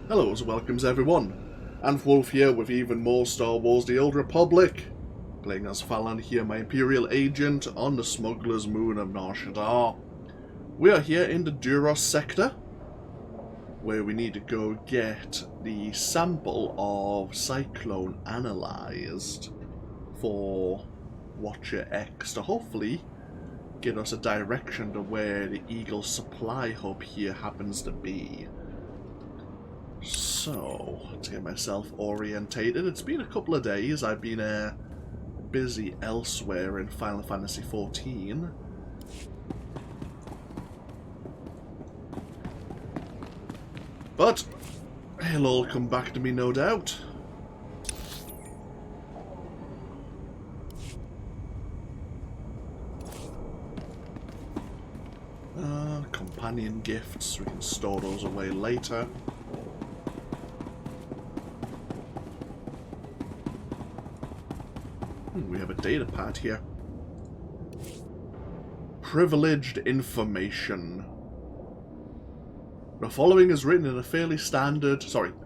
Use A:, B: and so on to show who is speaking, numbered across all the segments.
A: Hello and welcomes everyone, and Wolf here with even more Star Wars The Old Republic, playing as Thalon here, my Imperial agent on the smuggler's moon of Nar Shaddaa. We are here in the Duros Sector, where we need to go get the sample of Cyclone analysed for Watcher X to hopefully get us a direction to where the Eagle supply hub here happens to be. So, to get myself orientated, it's been a couple of days. I've been busy elsewhere in Final Fantasy XIV. But it'll all come back to me, no doubt. Companion gifts, we can store those away later. We have a data pad here. Privileged information. The following is written in a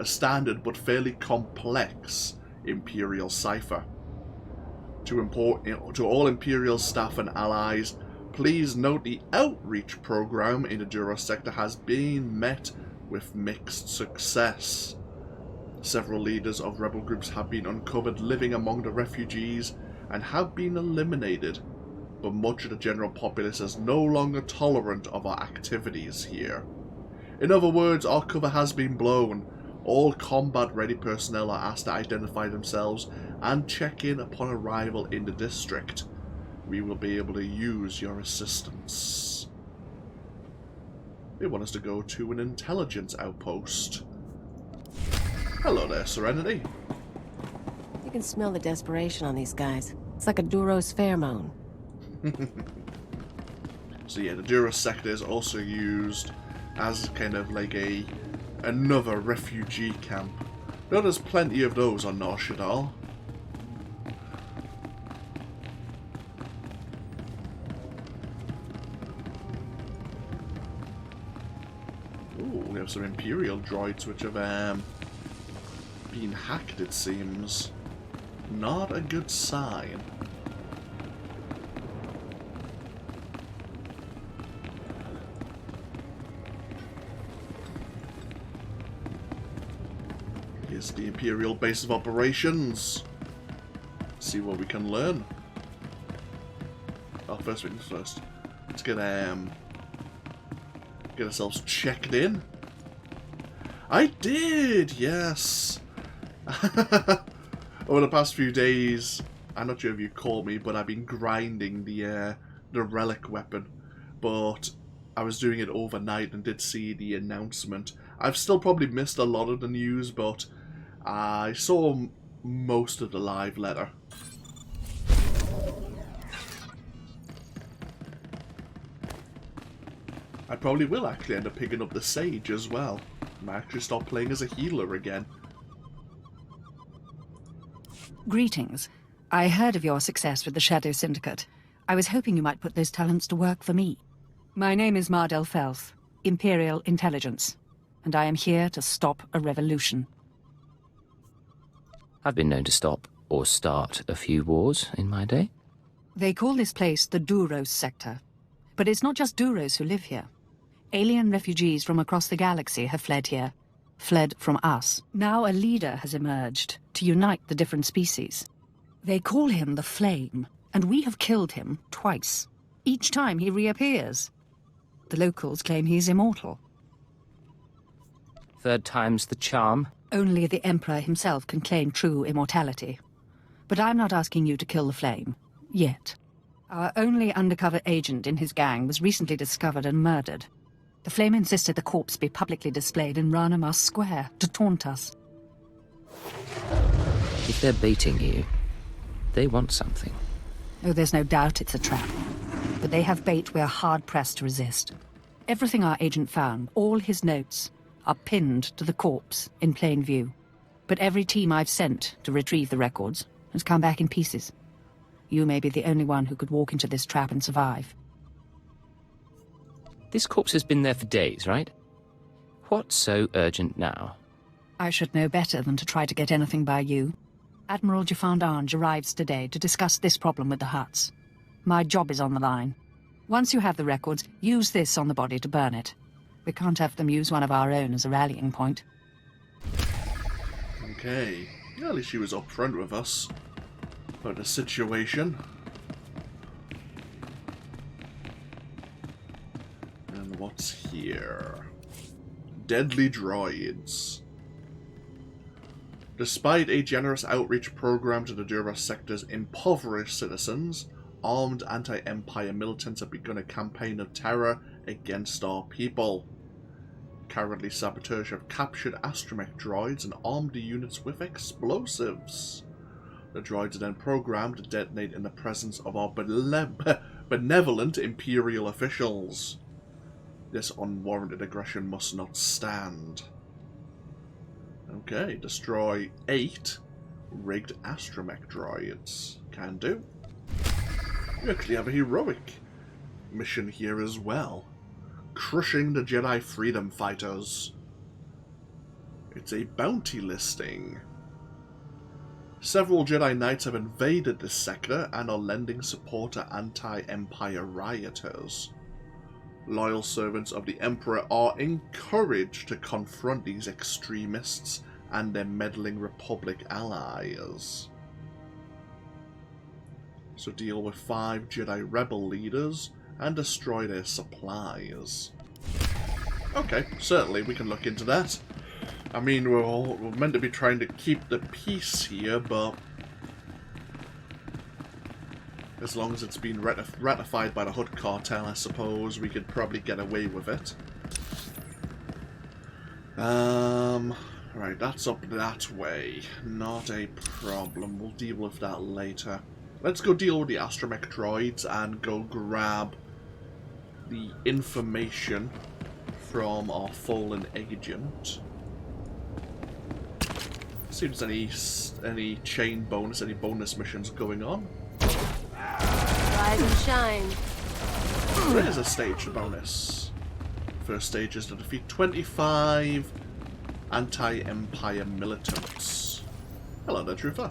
A: standard but fairly complex Imperial cipher. To all Imperial staff and allies, please note the outreach program in the Duros Sector has been met with mixed success. Several leaders of rebel groups have been uncovered living among the refugees and have been eliminated, but much of the general populace is no longer tolerant of our activities here. In other words, our cover has been blown. All combat-ready personnel are asked to identify themselves and check in upon arrival in the district. We will be able to use your assistance. They want us to go to an intelligence outpost. Hello there, Serenity.
B: You can smell the desperation on these guys. It's like a Duros pheromone.
A: So yeah, the Duros Sector is also used as kind of like another refugee camp. Now there's plenty of those on Nar Shaddaa. Ooh, we have some Imperial droids which have been hacked, it seems. Not a good sign. Here's the Imperial base of operations. See what we can learn. Oh, first things first. Let's get ourselves checked in. I did, yes. Over the past few days, I'm not sure if you caught me, but I've been grinding the relic weapon. But I was doing it overnight and did see the announcement. I've still probably missed a lot of the news, but I saw most of the live letter. I probably will actually end up picking up the Sage as well. I might actually start playing as a healer again.
C: Greetings. I heard of your success with the Shadow Syndicate. I was hoping you might put those talents to work for me. My name is Mardel Felth, Imperial Intelligence, and I am here to stop a revolution.
D: I've been known to stop or start a few wars in my day.
C: They call this place the Duros Sector, but it's not just Duros who live here. Alien refugees from across the galaxy have fled here. Fled from us. Now a leader has emerged to unite the different species. They call him the Flame, and we have killed him twice. Each time he reappears. The locals claim he's immortal.
D: Third time's the charm.
C: Only the Emperor himself can claim true immortality. But I'm not asking you to kill the Flame. Yet. Our only undercover agent in his gang was recently discovered and murdered. The Flame insisted the corpse be publicly displayed in Rana Mas Square to taunt us.
D: If they're baiting you, they want something.
C: Oh, there's no doubt it's a trap. But they have bait we're hard-pressed to resist. Everything our agent found, all his notes, are pinned to the corpse in plain view. But every team I've sent to retrieve the records has come back in pieces. You may be the only one who could walk into this trap and survive.
D: This corpse has been there for days, right? What's so urgent now?
C: I should know better than to try to get anything by you. Admiral Jafand Ange arrives today to discuss this problem with the Hutts. My job is on the line. Once you have the records, use this on the body to burn it. We can't have them use one of our own as a rallying point.
A: Okay. At least she was upfront with us about the situation. And what's here? Deadly droids. Despite a generous outreach program to the Duros Sector's impoverished citizens, armed anti-Empire militants have begun a campaign of terror against our people. Cowardly saboteurs have captured astromech droids and armed the units with explosives. The droids are then programmed to detonate in the presence of our benevolent Imperial officials. This unwarranted aggression must not stand. Okay, destroy 8 rigged astromech droids. Can do. We actually have a heroic mission here as well. Crushing the Jedi Freedom Fighters. It's a bounty listing. Several Jedi Knights have invaded this sector and are lending support to anti-Empire rioters. Loyal servants of the Emperor are encouraged to confront these extremists and their meddling Republic allies. So deal with 5 Jedi Rebel leaders and destroy their supplies. Okay, certainly we can look into that. I mean, we're meant to be trying to keep the peace here, but as long as it's been ratified by the Hutt cartel, I suppose we could probably get away with it. Right, that's up that way. Not a problem. We'll deal with that later. Let's go deal with the astromech droids and go grab the information from our fallen agent. See if there's any chain bonus, any bonus missions going on.
B: Rise and shine.
A: There is a stage bonus. First stage is to defeat 25 anti-Empire militants. Hello there, Trooper.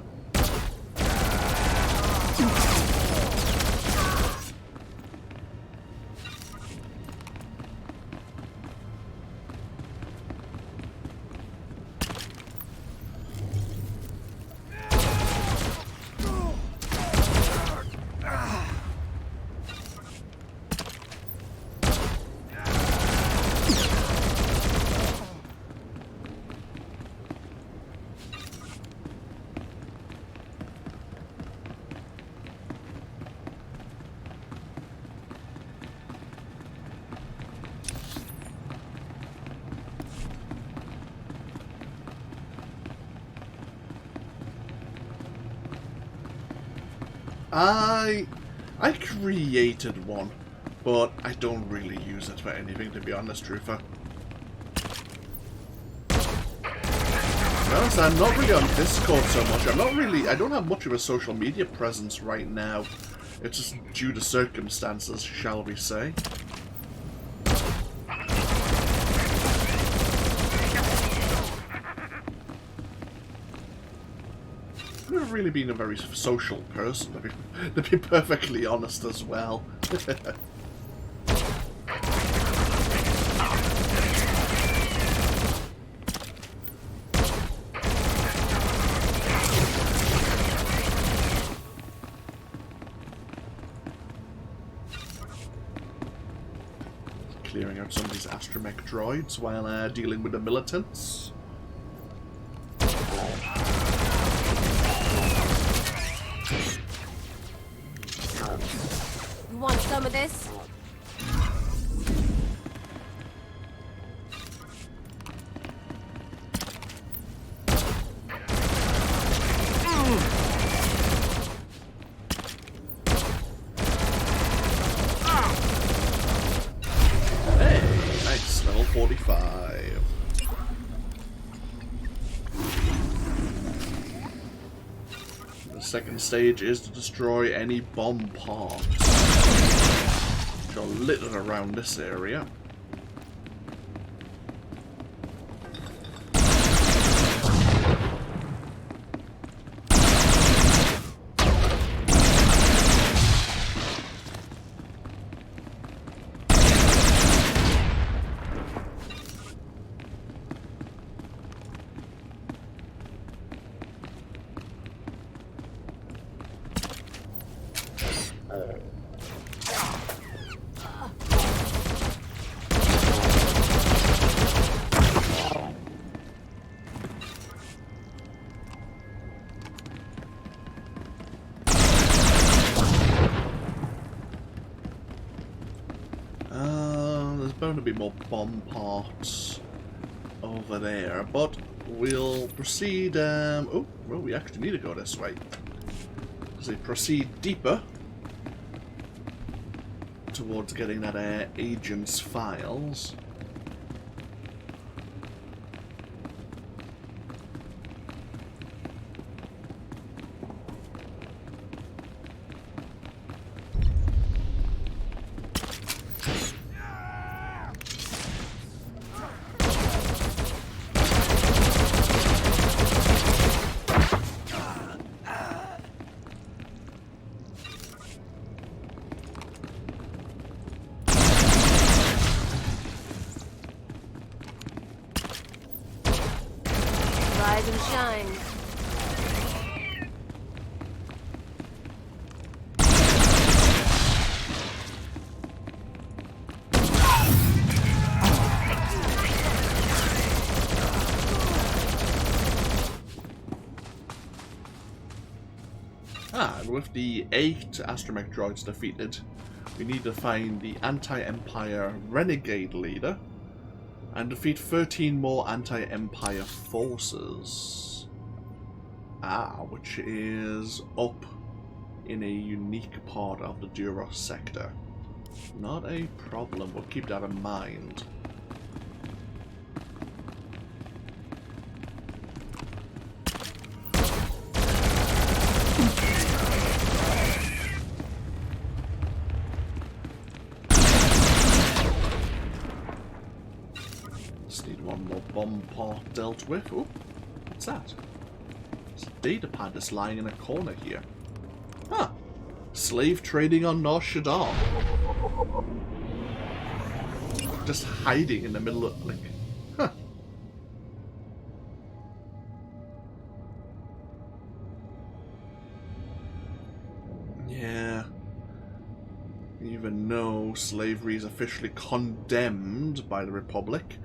A: I created one, but I don't really use it for anything, to be honest, Truther. Honest, I'm not really on Discord so much. I don't have much of a social media presence right now. It's just due to circumstances, shall we say. I've never really been a very social person, to be perfectly honest as well. Clearing out some of these astromech droids while dealing with the militants.
B: You want some of this?
A: Hey, nice, level 45. The second stage is to destroy any bomb parts which are littered around this area. There's bound to be more bomb parts over there, but we'll proceed. Oh, well, we actually need to go this way. So we proceed deeper towards getting that agent's files.
B: Rise and shine.
A: And with the 8 astromech droids defeated, we need to find the anti-Empire renegade leader and defeat 13 more anti-Empire forces. Which is up in a unique part of the Duros Sector. Not a problem, we'll keep that in mind. Bomb part dealt with. Oh, what's that? It's a data pad that's lying in a corner here. Huh. Slave trading on Nar Shaddaa. Just hiding in the middle of, like, huh. Yeah. Even though slavery is officially condemned by the Republic,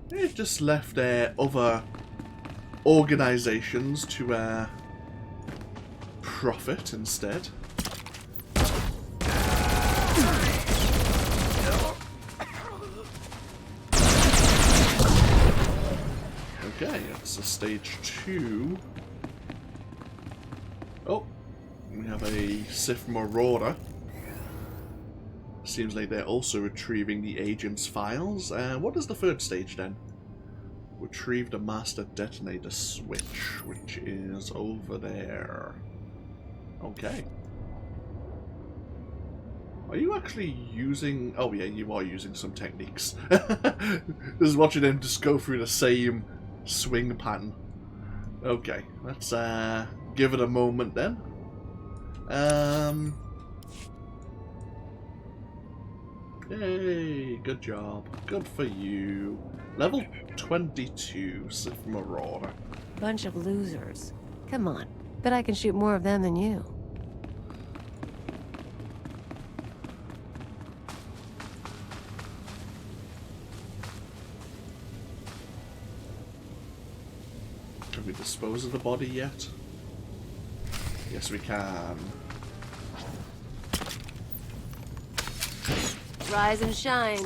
A: they've just left other organizations to profit instead. Okay, that's a stage 2. Oh, we have a Sith Marauder. Seems like they're also retrieving the agent's files. What is the third stage then? Retrieve the master detonator switch, which is over there. Okay. Are you actually using... Oh yeah, you are using some techniques. Just watching them just go through the same swing pattern. Okay, let's give it a moment then. Yay, good job. Good for you. Level 22, Sith Marauder.
B: Bunch of losers. Come on. Bet I can shoot more of them than you.
A: Can we dispose of the body yet? Yes, we can.
B: Rise and shine.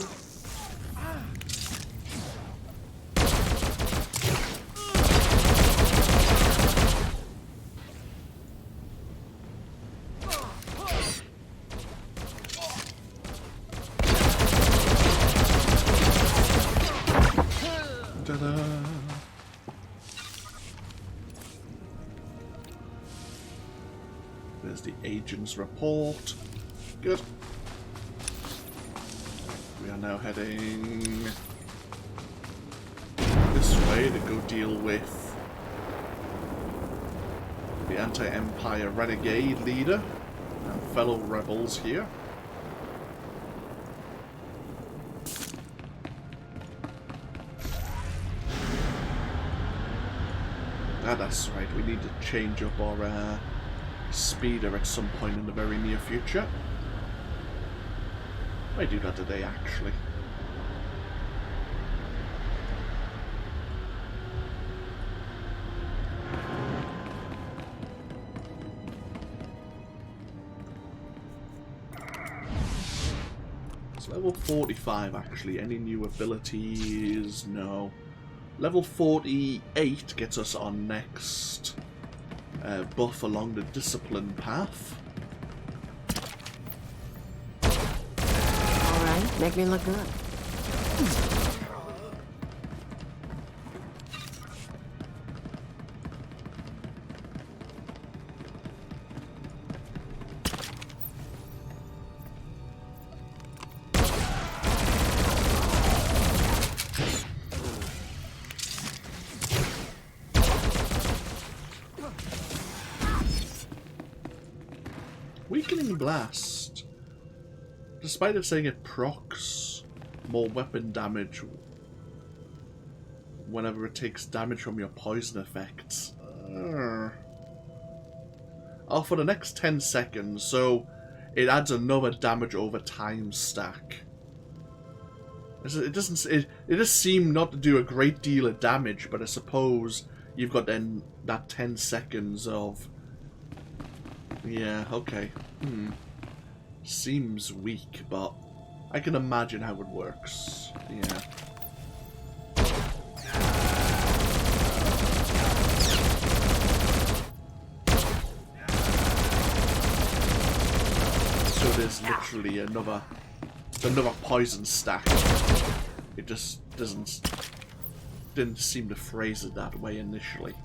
A: Ta-da! There's the agent's report. Good. We are now heading this way to go deal with the anti-Empire renegade leader and fellow rebels here. That's right, we need to change up our speeder at some point in the very near future. I might do that today, actually. It's level 45, actually. Any new abilities? No. Level 48 gets us our next buff along the discipline path.
B: Alright, make me look good.
A: Weakening Blast. Despite it saying it procs more weapon damage whenever it takes damage from your poison effects. Oh, for the next 10 seconds, so it adds another damage over time stack. It does seem not to do a great deal of damage, but I suppose you've got then that 10 seconds of... Yeah, okay. Seems weak, but I can imagine how it works. Yeah. So there's literally another poison stack. It just didn't seem to phrase it that way initially.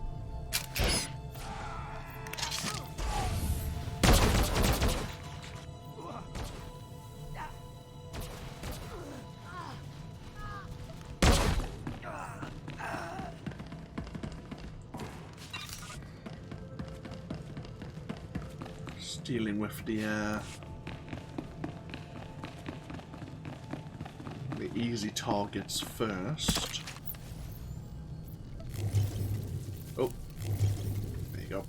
A: Dealing with the easy targets first. Oh, there you go.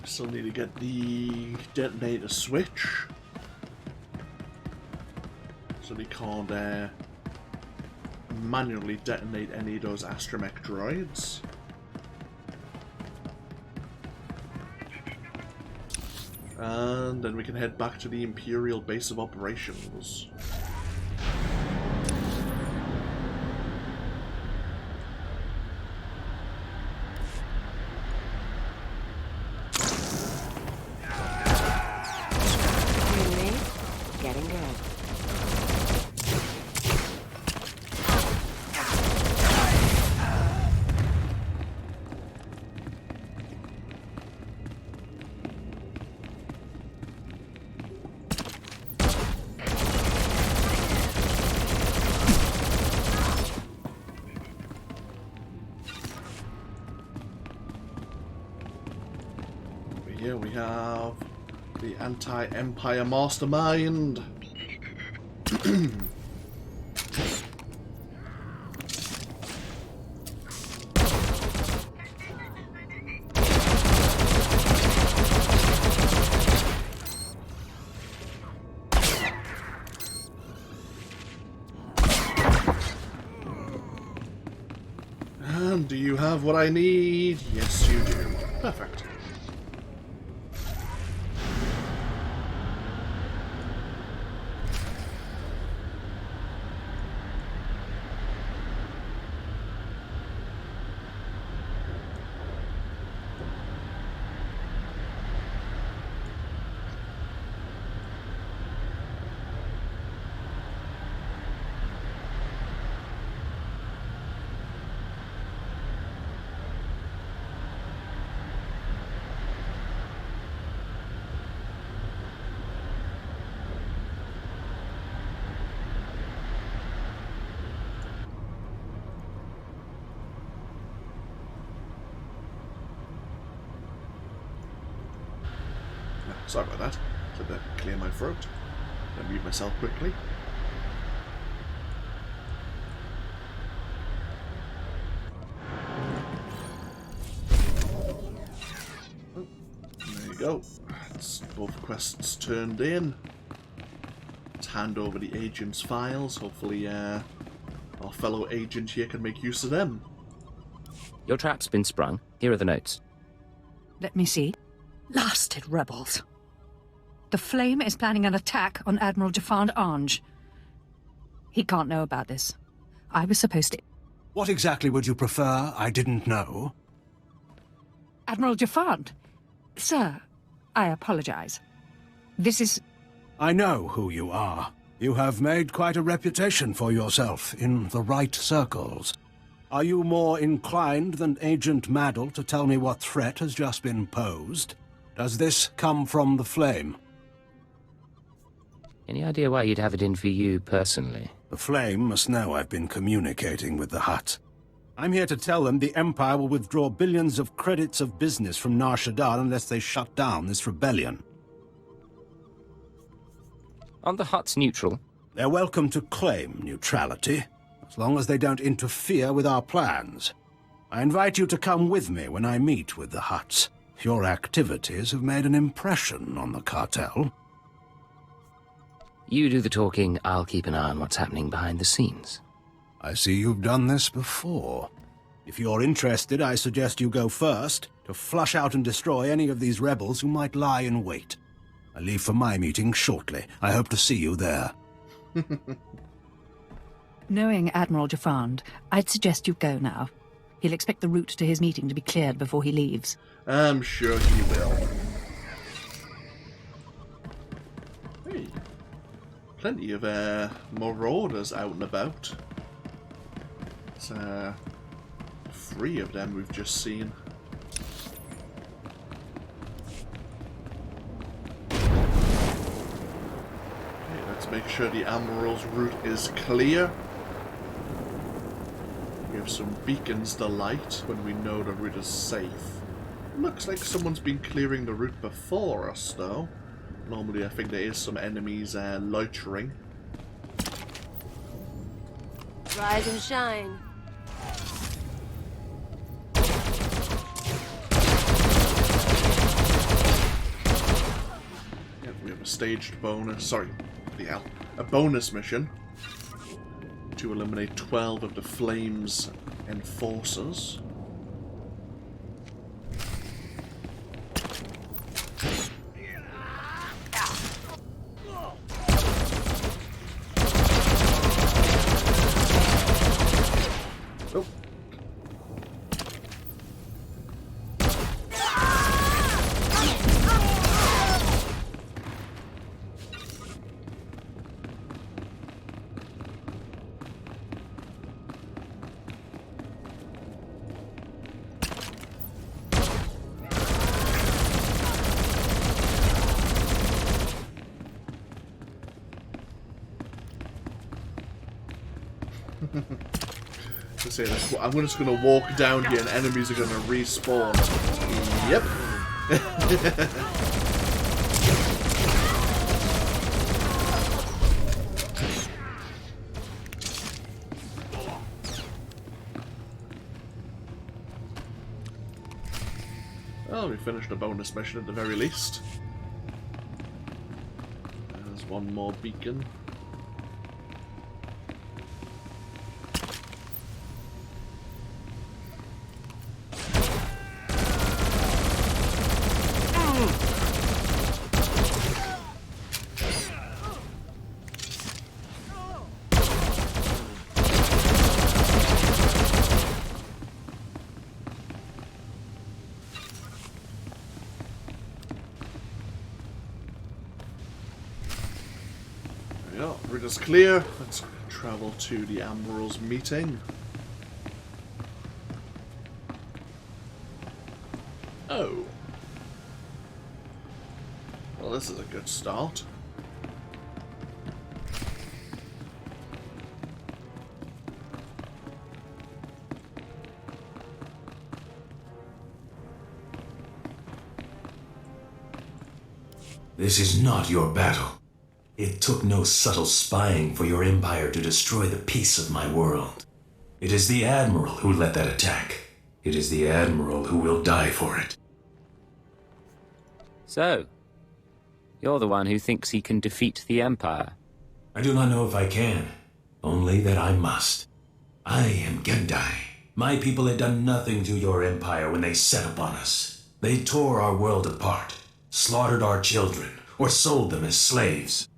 A: Still need to get the detonator switch, so they can't manually detonate any of those astromech droids. And then we can head back to the Imperial base of operations. Here we have the anti-Empire mastermind. And do you have what I need? Yes, you do. Perfect. Sorry about that. Had to clear my throat. I'll mute myself quickly. Oh, there you go. That's both quests turned in. Let's hand over the agent's files. Hopefully, our fellow agent here can make use of them.
D: Your trap's been sprung. Here are the notes.
C: Let me see. Blasted rebels. The Flame is planning an attack on Admiral Jafand Ange. He can't know about this. I was supposed to...
E: What exactly would you prefer? I didn't know.
C: Admiral Jafand? Sir, I apologize. This is...
E: I know who you are. You have made quite a reputation for yourself in the right circles. Are you more inclined than Agent Maddle to tell me what threat has just been posed? Does this come from the Flame?
D: Any idea why you'd have it in for you personally?
E: The Flame must know I've been communicating with the Hutt. I'm here to tell them the Empire will withdraw billions of credits of business from Nar Shaddaa unless they shut down this rebellion.
D: Aren't the Hutts neutral?
E: They're welcome to claim neutrality, as long as they don't interfere with our plans. I invite you to come with me when I meet with the Hutts. Your activities have made an impression on the cartel.
D: You do the talking, I'll keep an eye on what's happening behind the scenes.
E: I see you've done this before. If you're interested, I suggest you go first, to flush out and destroy any of these rebels who might lie in wait. I leave for my meeting shortly. I hope to see you there.
C: Knowing Admiral Jafand, I'd suggest you go now. He'll expect the route to his meeting to be cleared before he leaves.
A: I'm sure he will. Hey. Plenty of marauders out and about. It's 3 of them we've just seen. Okay, let's make sure the Admiral's route is clear. We have some beacons to light when we know the route is safe. Looks like someone's been clearing the route before us, though. Normally, I think there is some enemies loitering.
B: Rise and shine.
A: Yeah, we have a staged bonus. Sorry, the hell. A bonus mission to eliminate 12 of the Flame's enforcers. To say this, I'm just going to walk down here and enemies are going to respawn. Yep. Well, we finished a bonus mission at the very least. There's one more beacon. Yeah, route is clear. Let's travel to the Admiral's meeting. Oh. Well, this is a good start.
F: This is not your battle. It took no subtle spying for your empire to destroy the peace of my world. It is the Admiral who led that attack. It is the Admiral who will die for it.
D: So, you're the one who thinks he can defeat the Empire?
F: I do not know if I can, only that I must. I am Gendai. My people had done nothing to your empire when they set upon us. They tore our world apart, slaughtered our children, or sold them as slaves.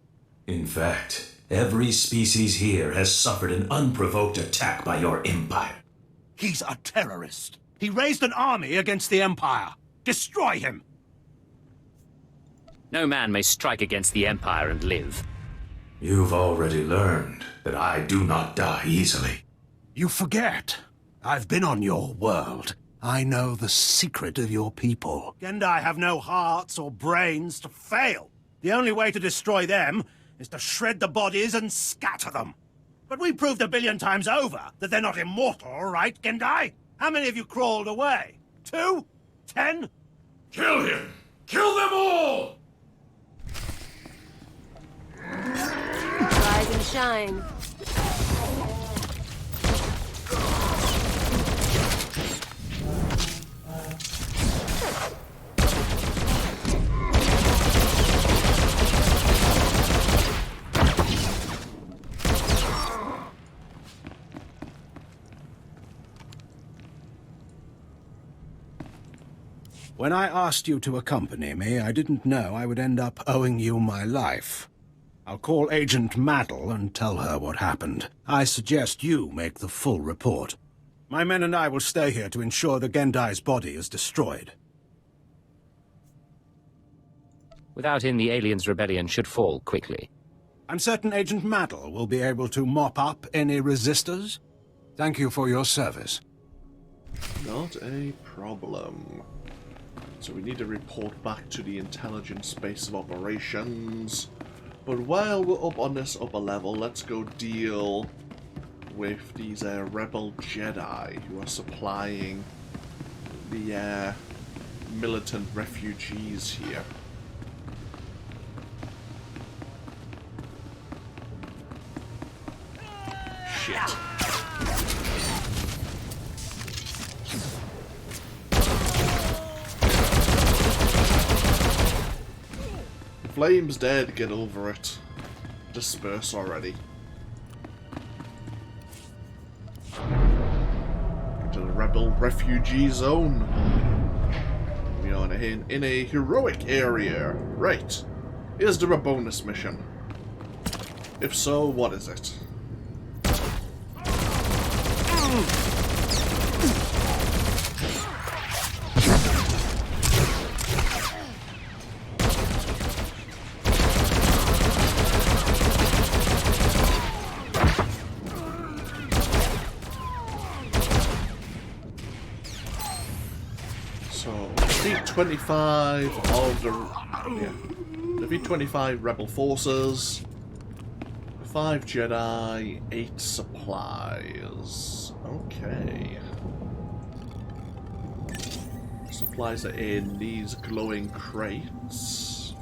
F: In fact, every species here has suffered an unprovoked attack by your empire.
E: He's a terrorist. He raised an army against the Empire. Destroy him!
D: No man may strike against the Empire and live.
F: You've already learned that I do not die easily.
E: You forget. I've been on your world. I know the secret of your people. Gendai have no hearts or brains to fail. The only way to destroy them is to shred the bodies and scatter them. But we proved 1 billion times over that they're not immortal, right, Gendai? How many of you crawled away? 2? 10?
F: Kill him! Kill them all!
B: Rise and shine.
E: When I asked you to accompany me, I didn't know I would end up owing you my life. I'll call Agent Maddle and tell her what happened. I suggest you make the full report. My men and I will stay here to ensure the Gendai's body is destroyed.
D: Without him, the aliens' rebellion should fall quickly.
E: I'm certain Agent Maddle will be able to mop up any resistors. Thank you for your service.
A: Not a problem. So we need to report back to the intelligence base of operations. But while we're up on this upper level, let's go deal with these rebel Jedi who are supplying the militant refugees here. Shit. Flame's dead, get over it. Disperse already. To the rebel refugee zone. We are in a heroic area. Right. Is there a bonus mission? If so, what is it? Defeat 25 of the... defeat 25 rebel forces. 5 Jedi, 8 supplies. Okay. Supplies are in these glowing crates.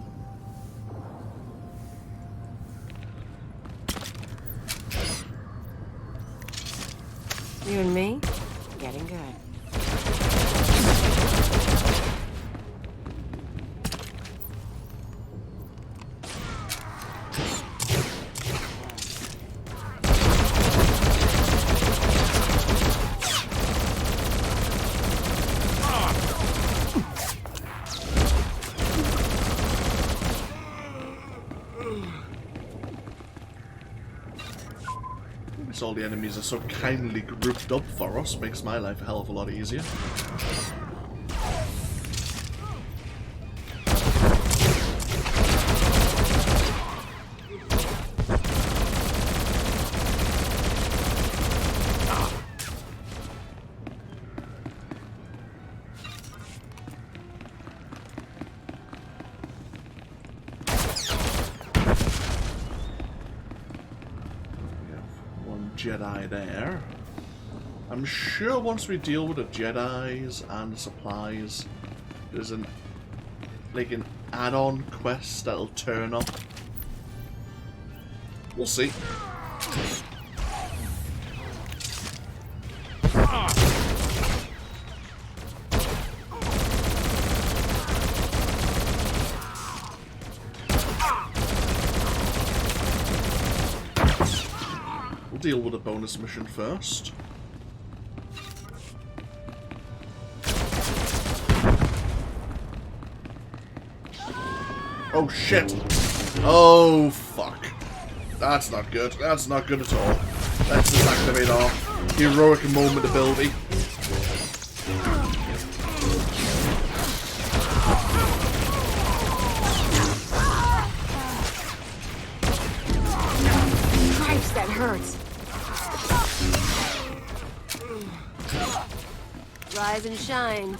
B: You and me? Getting good.
A: All the enemies are so kindly grouped up for us, makes my life a hell of a lot easier. Jedi there. I'm sure once we deal with the Jedis and the supplies, there's an like an add-on quest that'll turn up. We'll see. We'll deal with a bonus mission first. Oh shit! Oh fuck. That's not good. That's not good at all. Let's just activate our heroic moment ability.
B: Christ, that hurts. Rise and shine.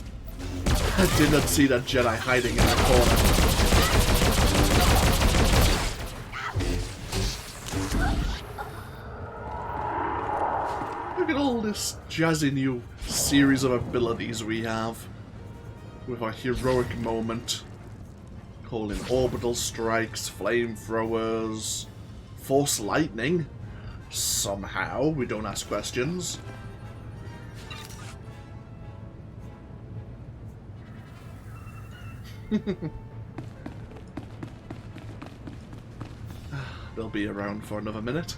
A: I did not see that Jedi hiding in the corner. Look at all this jazzy new series of abilities we have with our heroic moment, calling orbital strikes, flamethrowers, force lightning. Somehow, we don't ask questions. They'll be around for another minute.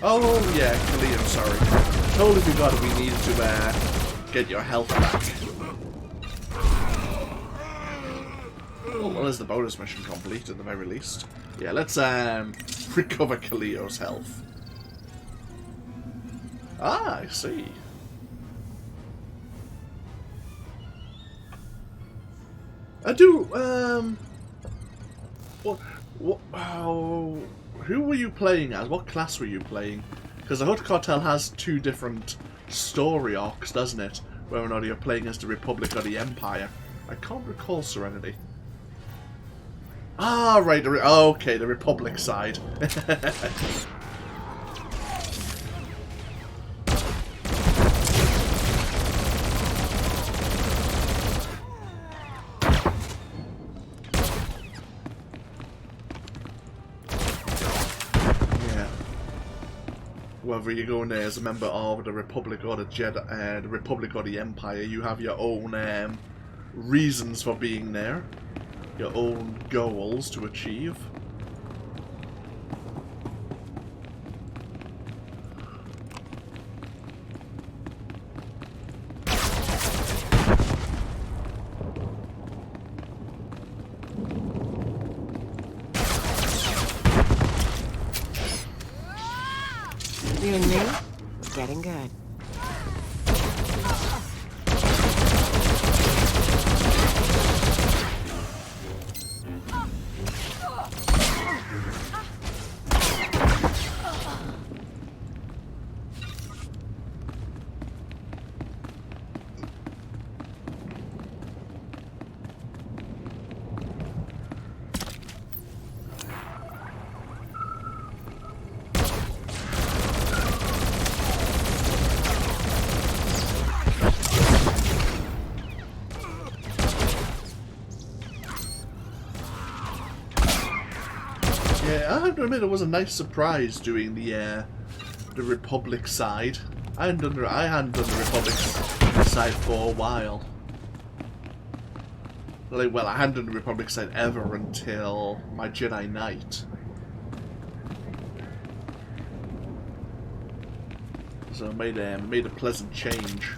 A: Oh yeah, Khalil, sorry. Totally forgot we needed to get your health back. Oh, well, there's the bonus mission complete at the very least. Yeah, let's recover Khalil's health. Ah, I see. I do, who were you playing as? What class were you playing? Because the Hutta Cartel has two different story arcs, doesn't it? Whether or not you're playing as the Republic or the Empire. I can't recall Serenity. Ah, right. Okay, the Republic side. Whether you're going there as a member of the Republic or the Jedi, the Republic or the Empire, you have your own reasons for being there, your own goals to achieve.
B: You and me? Getting good.
A: Yeah, I have to admit it was a nice surprise doing the Republic side. I hadn't done the Republic side for a while. Like, well, I hadn't done the Republic side ever until my Jedi Knight. So it made a pleasant change.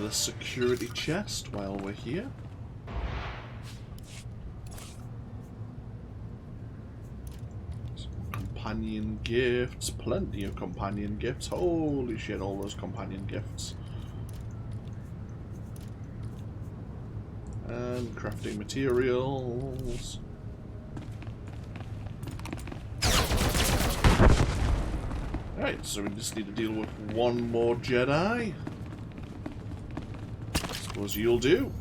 A: the security chest while we're here. Some companion gifts, plenty of companion gifts. Holy shit, all those companion gifts. And crafting materials. Alright, so we just need to deal with one more Jedi. Suppose you'll do.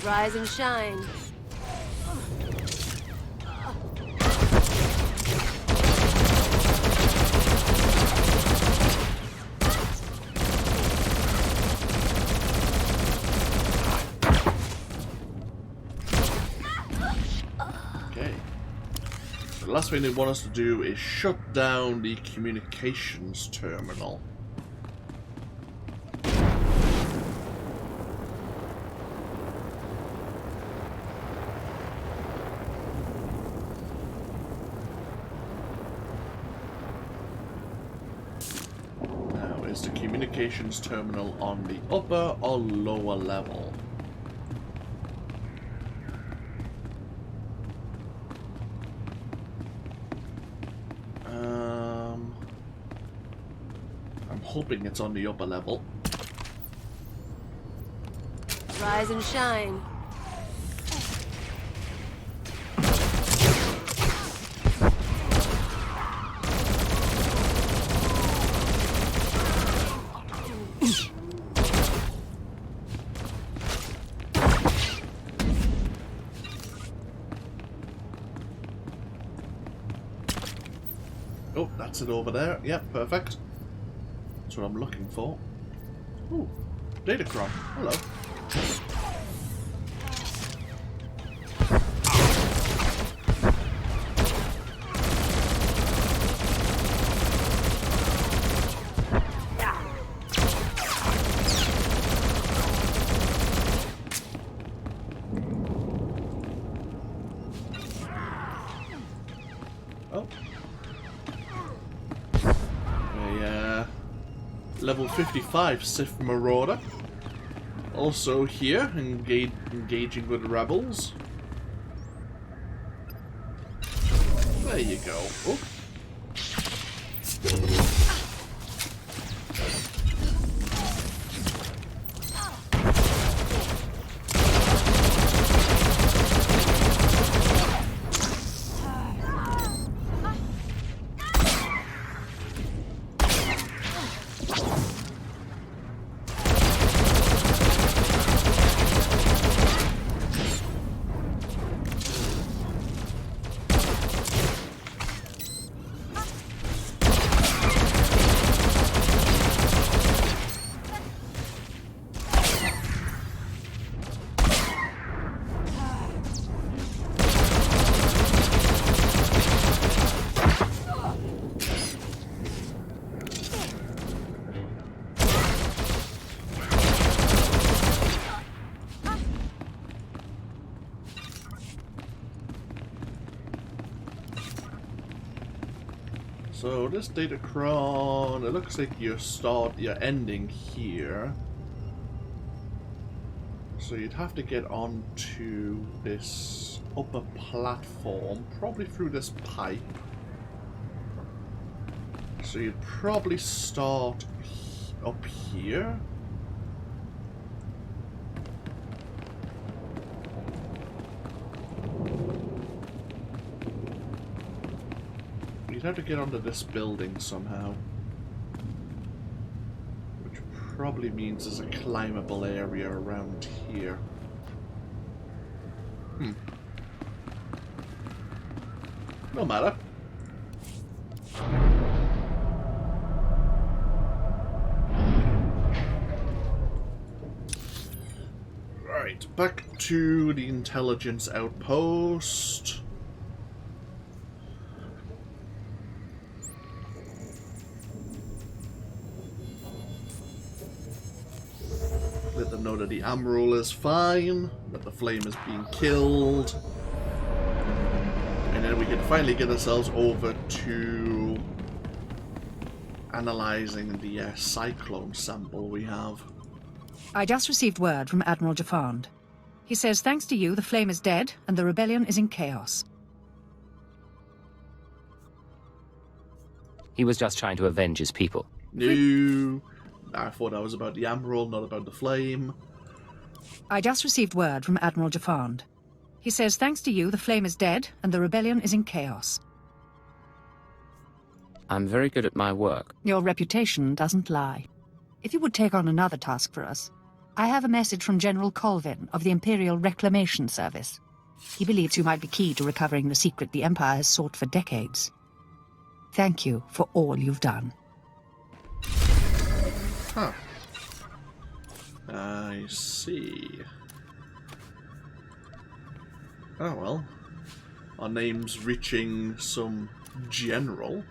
B: Rise and shine.
A: The last thing they want us to do is shut down the communications terminal. Now, is the communications terminal on the upper or lower level? Hoping it's on the upper level.
B: Rise and shine.
A: Oh, that's it over there. Yep, perfect. That's what I'm looking for. Ooh, Datacron. Hello. Oh. Level 55 Sith Marauder. Also here, engaging with rebels. There you go. Oh. So this Datacron, it looks like you're ending here. So you'd have to get onto this upper platform, probably through this pipe. So you'd probably start up here. You'd have to get onto this building somehow. Which probably means there's a climbable area around here. No matter. Right, back to the intelligence outpost. Let them know that the Admiral is fine, that the flame is being killed. And then we can finally get ourselves over to analyzing the Cyclone sample we have.
C: I just received word from Admiral Jafand. He says thanks to you, the flame is dead and the rebellion is in chaos.
D: He was just trying to avenge his people.
A: No. I thought that was about the Admiral, not about the flame.
C: I just received word from Admiral Jafand. He says thanks to you, the flame is dead and the rebellion is in chaos.
D: I'm very good at my work.
C: Your reputation doesn't lie. If you would take on another task for us, I have a message from General Colvin of the Imperial Reclamation Service. He believes you might be key to recovering the secret the Empire has sought for decades. Thank you for all you've done.
A: Huh. I see. Oh well. Our name's reaching some general.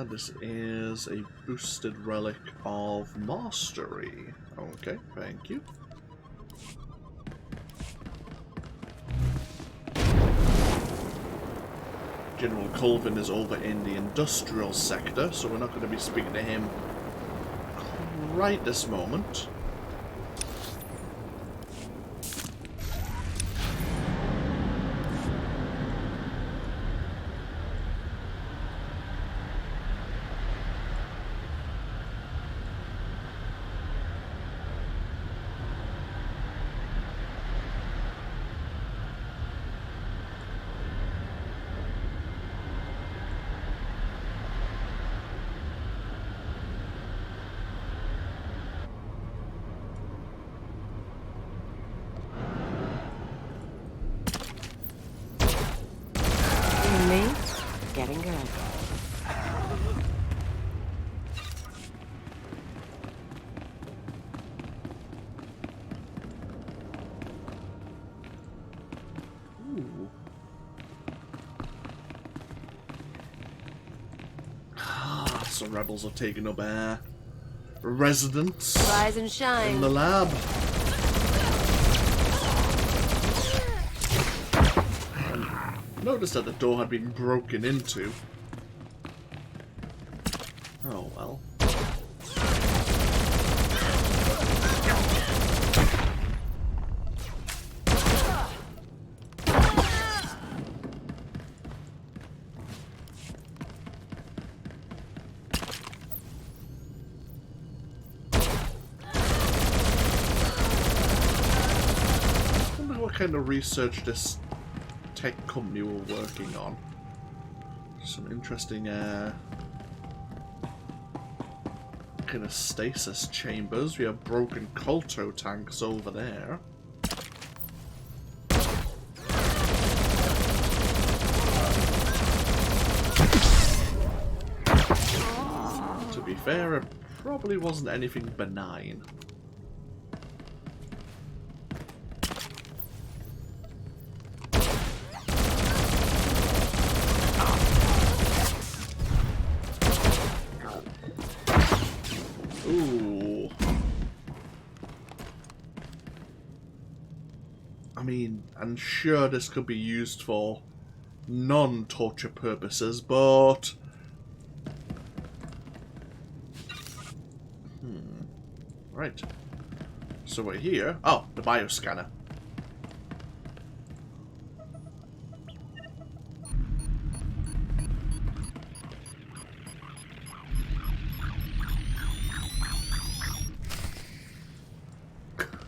A: This is a boosted relic of mastery. Okay, thank you. General Colvin is over in the industrial sector, so we're not going to be speaking to him right this moment.
B: Me? Getting good.
A: Ooh. Some rebels are taking up residence
B: Rise and shine.
A: in the lab. Noticed that the door had been broken into. Oh well. I wonder what kind of research this tech company we're working on. Some interesting kind of stasis chambers. We have broken colto tanks over there. To be fair, it probably wasn't anything benign. Ooh. I mean, I'm sure this could be used for non-torture purposes, but... Right. So we're here. Oh, the bioscanner.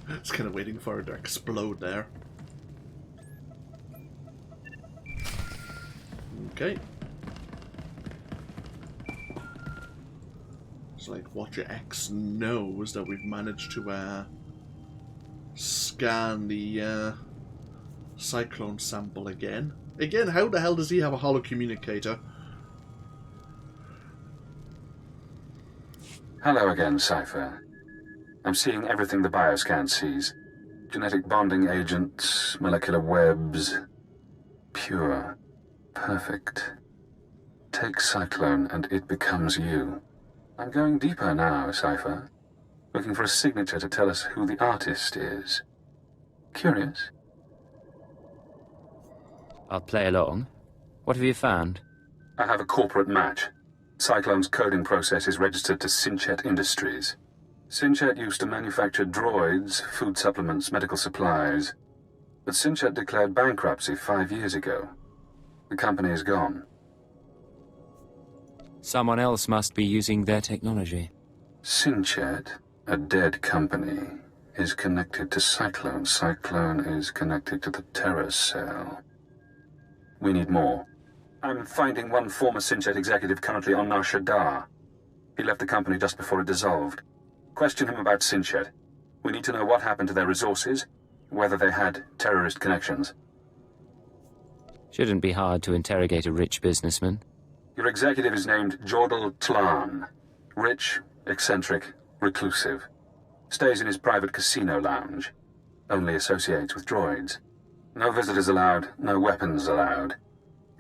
A: Just kind of waiting for it to explode there. Okay. It's like Watcher X knows that we've managed to scan the Cyclone sample again. Again, how the hell does he have a holocommunicator?
G: Hello again, Cypher. I'm seeing everything the bioscan sees. Genetic bonding agents, molecular webs. Pure. Perfect. Take Cyclone and it becomes you. I'm going deeper now, Cypher. Looking for a signature to tell us who the artist is. Curious?
D: I'll play along. What have you found?
G: I have a corporate match. Cyclone's coding process is registered to Sinchet Industries. Sinchet used to manufacture droids, food supplements, medical supplies. But Sinchet declared bankruptcy 5 years ago. The company is gone.
D: Someone else must be using their technology.
G: Sinchet, a dead company, is connected to Cyclone. Cyclone is connected to the Terror Cell. We need more. I'm finding one former Sinchet executive currently on Nar Shaddaa. He left the company just before it dissolved. Question him about Sinchet. We need to know what happened to their resources, whether they had terrorist connections.
D: Shouldn't be hard to interrogate a rich businessman.
G: Your executive is named Jordal Tlan. Rich, eccentric, reclusive. Stays in his private casino lounge. Only associates with droids. No visitors allowed, no weapons allowed.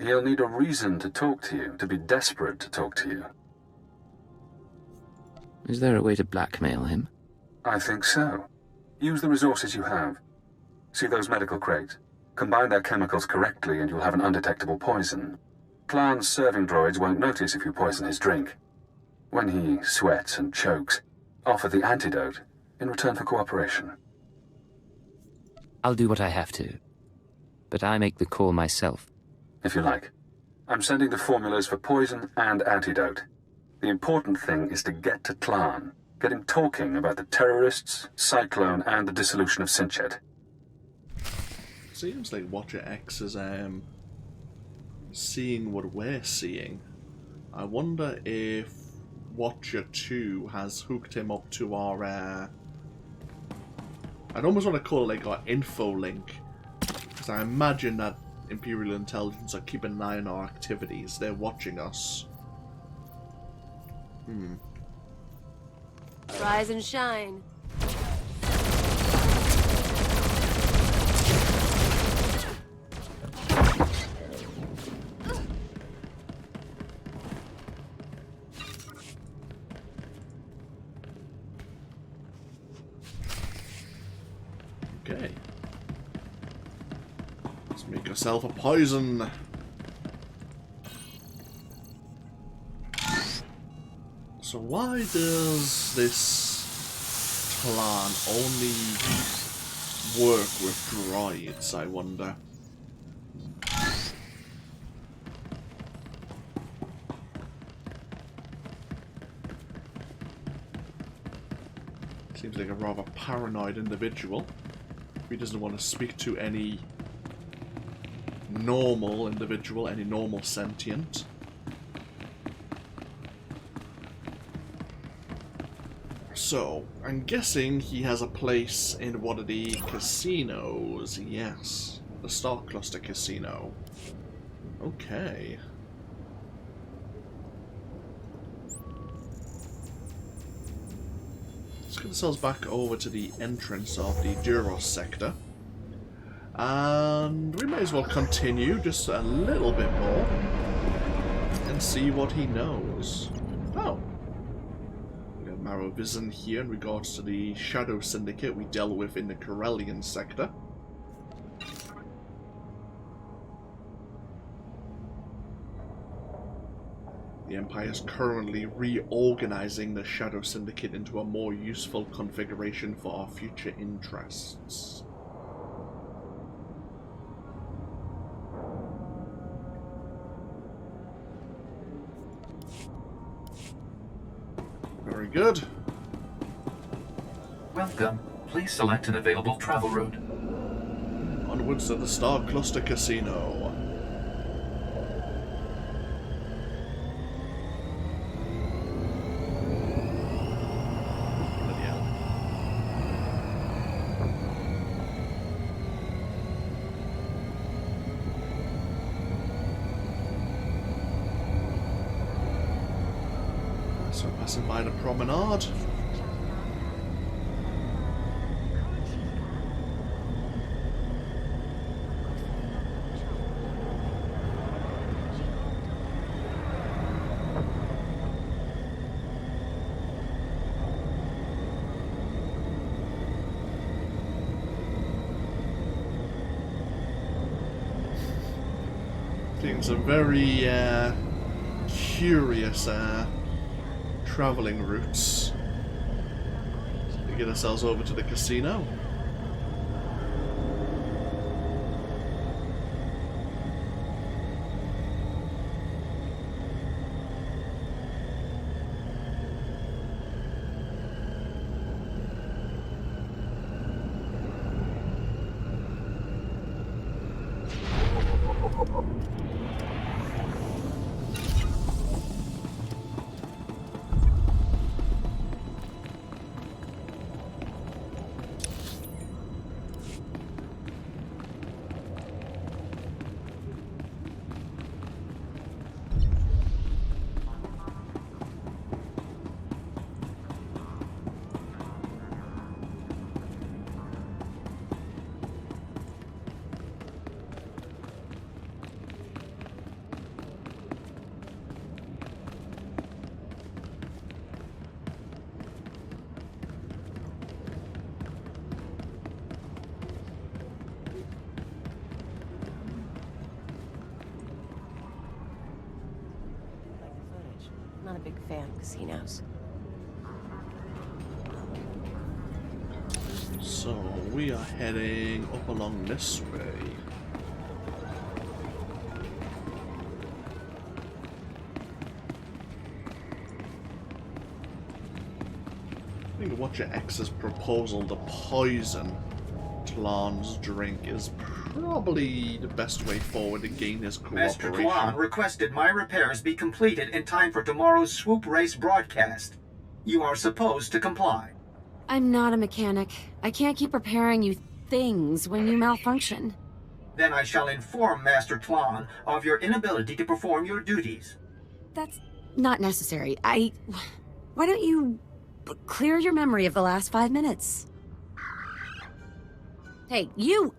G: He'll need a reason to talk to you, to be desperate to talk to you.
D: Is there a way to blackmail him?
G: I think so. Use the resources you have. See those medical crates? Combine their chemicals correctly and you'll have an undetectable poison. Tlan's serving droids won't notice if you poison his drink. When he sweats and chokes, offer the antidote in return for cooperation.
D: I'll do what I have to. But I make the call myself.
G: If you like. I'm sending the formulas for poison and antidote. The important thing is to get to Tlan. Get him talking about the terrorists, Cyclone, and the dissolution of Sinchet.
A: Seems like Watcher X is seeing what we're seeing. I wonder if Watcher 2 has hooked him up to our I'd almost want to call it like our info link, because I imagine that Imperial Intelligence are keeping an eye on our activities. They're watching us.
B: Rise and shine.
A: Okay. Let's make ourselves a poison. So why does this Tlan only work with droids, I wonder? Seems like a rather paranoid individual. He doesn't want to speak to any normal individual, any normal sentient. So, I'm guessing he has a place in one of the casinos. Yes, the Star Cluster Casino. Okay. Let's get ourselves back over to the entrance of the Duros Sector. And we may as well continue just a little bit more and see what he knows. Oh. Vision here in regards to the Shadow Syndicate we dealt with in the Corellian sector. The Empire is currently reorganizing the Shadow Syndicate into a more useful configuration for our future interests. Very good.
H: Welcome. Please select an available travel route.
A: Onwards to the Star Cluster Casino. Bloody hell. So passing by the promenade. Seeing some very curious travelling routes. So we get ourselves over to the casino.
B: Not a big fan of casinos.
A: So we are heading up along this way. I think Watcher X's proposal to poison Thalon's drink is probably the best way forward to gain his
I: Master
A: cooperation.
I: Thalon requested my repairs be completed in time for tomorrow's swoop race broadcast. You are supposed to comply.
J: I'm not a mechanic. I can't keep repairing you things when you malfunction.
I: Then I shall inform Master Thalon of your inability to perform your duties.
J: That's not necessary. Why don't you clear your memory of the last 5 minutes? Hey, you!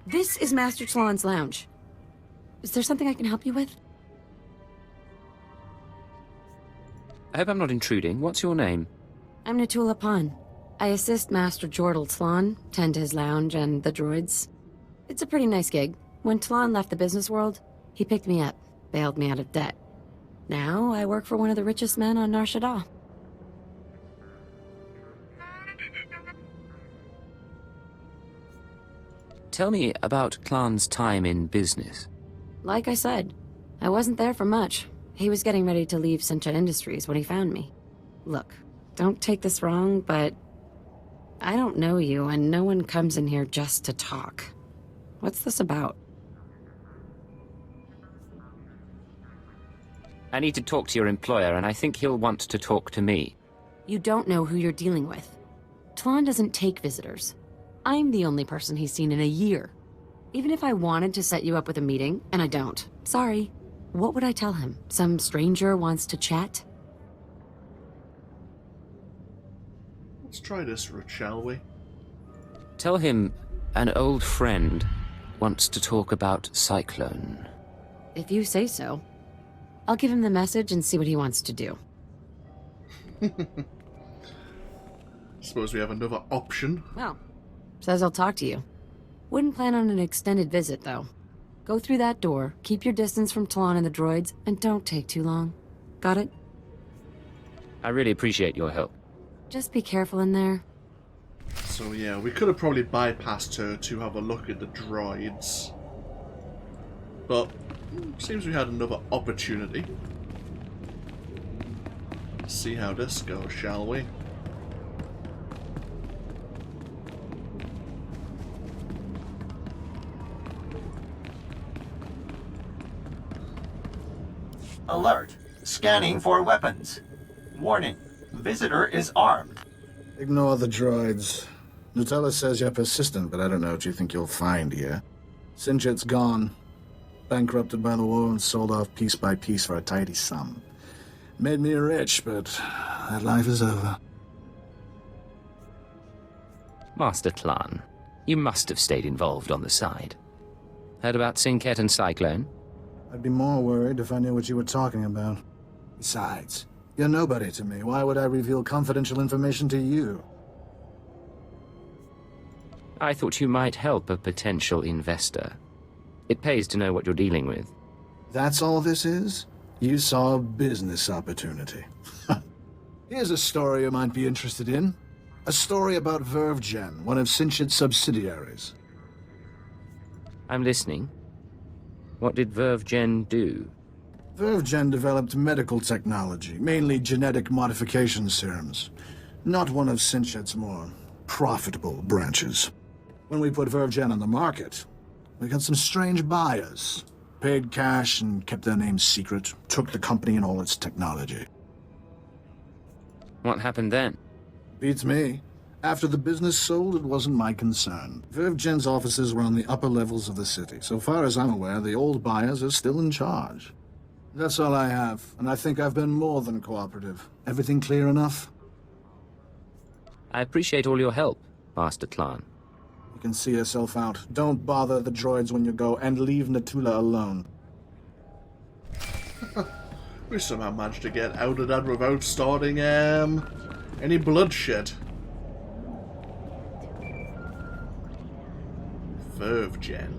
J: This is Master Thalon's lounge. Is there something I can help you with?
D: I hope I'm not intruding. What's your name?
J: I'm Natula Pan. I assist Master Jordal Thalon, tend to his lounge and the droids. It's a pretty nice gig. When Thalon left the business world, he picked me up, bailed me out of debt. Now I work for one of the richest men on Nar Shaddaa.
D: Tell me about Clan's time in business.
J: Like I said, I wasn't there for much. He was getting ready to leave Sencha Industries when he found me. Look, don't take this wrong, but I don't know you, and no one comes in here just to talk. What's this about?
D: I need to talk to your employer, and I think he'll want to talk to me.
J: You don't know who you're dealing with. Thalon doesn't take visitors. I'm the only person he's seen in a year. Even if I wanted to set you up with a meeting, and I don't. Sorry. What would I tell him? Some stranger wants to chat?
A: Let's try this route, shall we?
D: Tell him an old friend wants to talk about Cyclone.
J: If you say so. I'll give him the message and see what he wants to do.
A: Suppose we have another option.
J: Well, says I'll talk to you. Wouldn't plan on an extended visit, though. Go through that door, keep your distance from Thalon and the droids, and don't take too long. Got it?
D: I really appreciate your help.
J: Just be careful in there.
A: So yeah, we could have probably bypassed her to have a look at the droids. But seems we had another opportunity. See how this goes, shall we?
I: Alert. Scanning for weapons. Warning. Visitor is armed.
K: Ignore the droids. Nutella says you're persistent, but I don't know what you think you'll find here. Sinjit's gone. Bankrupted by the war and sold off piece by piece for a tidy sum. Made me rich, but that life is over.
D: Master Thalon, you must have stayed involved on the side. Heard about Sinket and Cyclone?
K: I'd be more worried if I knew what you were talking about. Besides, you're nobody to me. Why would I reveal confidential information to you?
D: I thought you might help a potential investor. It pays to know what you're dealing with.
K: That's all this is? You saw a business opportunity. Here's a story you might be interested in. A story about VerveGen, one of Sinchit's subsidiaries.
D: I'm listening. What did VerveGen do?
K: VerveGen developed medical technology, mainly genetic modification serums. Not one of Sinchit's more profitable branches. When we put VerveGen on the market, we got some strange buyers. Paid cash and kept their names secret, took the company and all its technology.
D: What happened then?
K: Beats me. After the business sold, it wasn't my concern. VerveGen's offices were on the upper levels of the city. So far as I'm aware, the old buyers are still in charge. That's all I have, and I think I've been more than cooperative. Everything clear enough?
D: I appreciate all your help, Master Thalon.
K: You can see yourself out. Don't bother the droids when you go, and leave Natula alone.
A: We somehow managed to get out of that without starting, any bloodshed. VerveGen.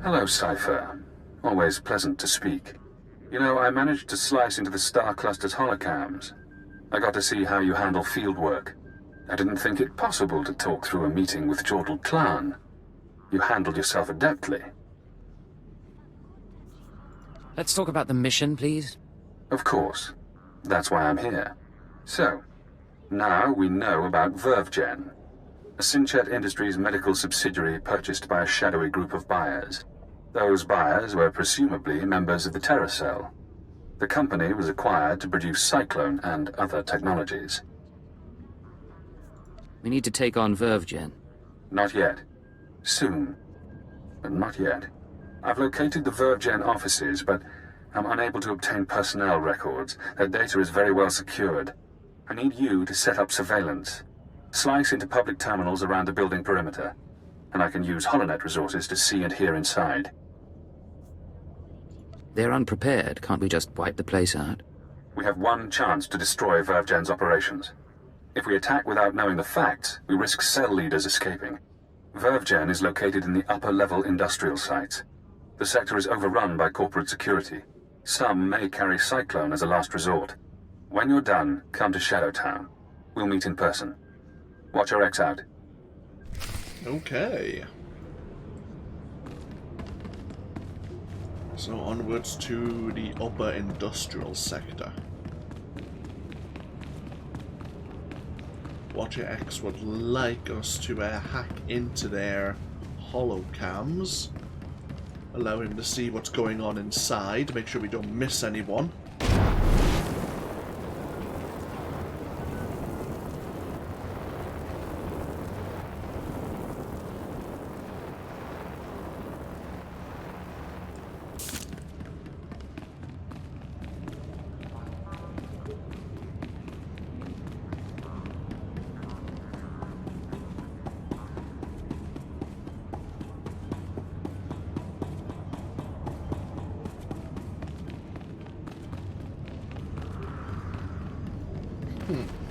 G: Hello, Cypher. Always pleasant to speak. You know, I managed to slice into the Star Cluster's holocams. I got to see how you handle field work. I didn't think it possible to talk through a meeting with Jordal Clan. You handled yourself adeptly.
D: Let's talk about the mission, please.
G: Of course. That's why I'm here. So, now we know about VerveGen, a Sinchet Industries medical subsidiary purchased by a shadowy group of buyers. Those buyers were presumably members of the Terror Cell. The company was acquired to produce Cyclone and other technologies.
D: We need to take on VerveGen.
G: Not yet. Soon. But not yet. I've located the VerveGen offices, but I'm unable to obtain personnel records. Their data is very well secured. I need you to set up surveillance. Slice into public terminals around the building perimeter, and I can use HoloNet resources to see and hear inside.
D: They're unprepared. Can't we just wipe the place out?
G: We have one chance to destroy VerveGen's operations. If we attack without knowing the facts, we risk cell leaders escaping. VerveGen is located in the upper-level industrial sites. The sector is overrun by corporate security. Some may carry Cyclone as a last resort. When you're done, come to Shadowtown. We'll meet in person. Watch your X out.
A: Okay. So onwards to the upper industrial sector. Watcher X would like us to hack into their holocams, allow him to see what's going on inside, make sure we don't miss anyone.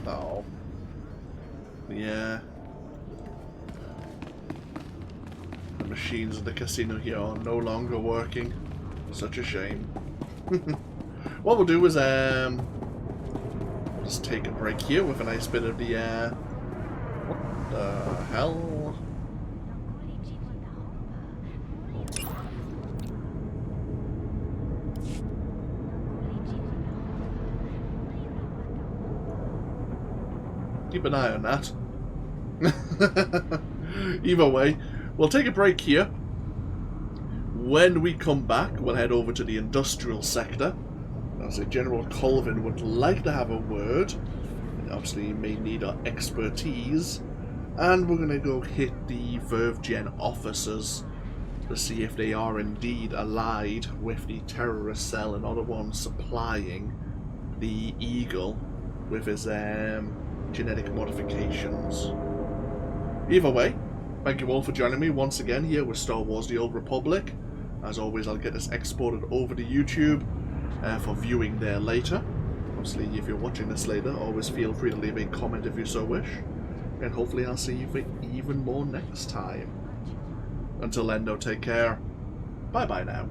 A: Oh. Yeah. The machines in the casino here are no longer working. Such a shame. What we'll do is just take a break here with a nice bit of the what the hell? Keep an eye on that. Either way, we'll take a break here. When we come back, we'll head over to the industrial sector. As General Colvin would like to have a word. Obviously, he may need our expertise. And we're going to go hit the VerveGen officers to see if they are indeed allied with the terrorist cell and are the ones supplying the Eagle with his genetic modifications. Either way, thank you all for joining me once again here with Star Wars The Old Republic. As always, I'll get this exported over to YouTube for viewing there later. Obviously, if you're watching this later, always feel free to leave a comment if you so wish. And hopefully I'll see you for even more next time. Until then, though, take care. Bye-bye now.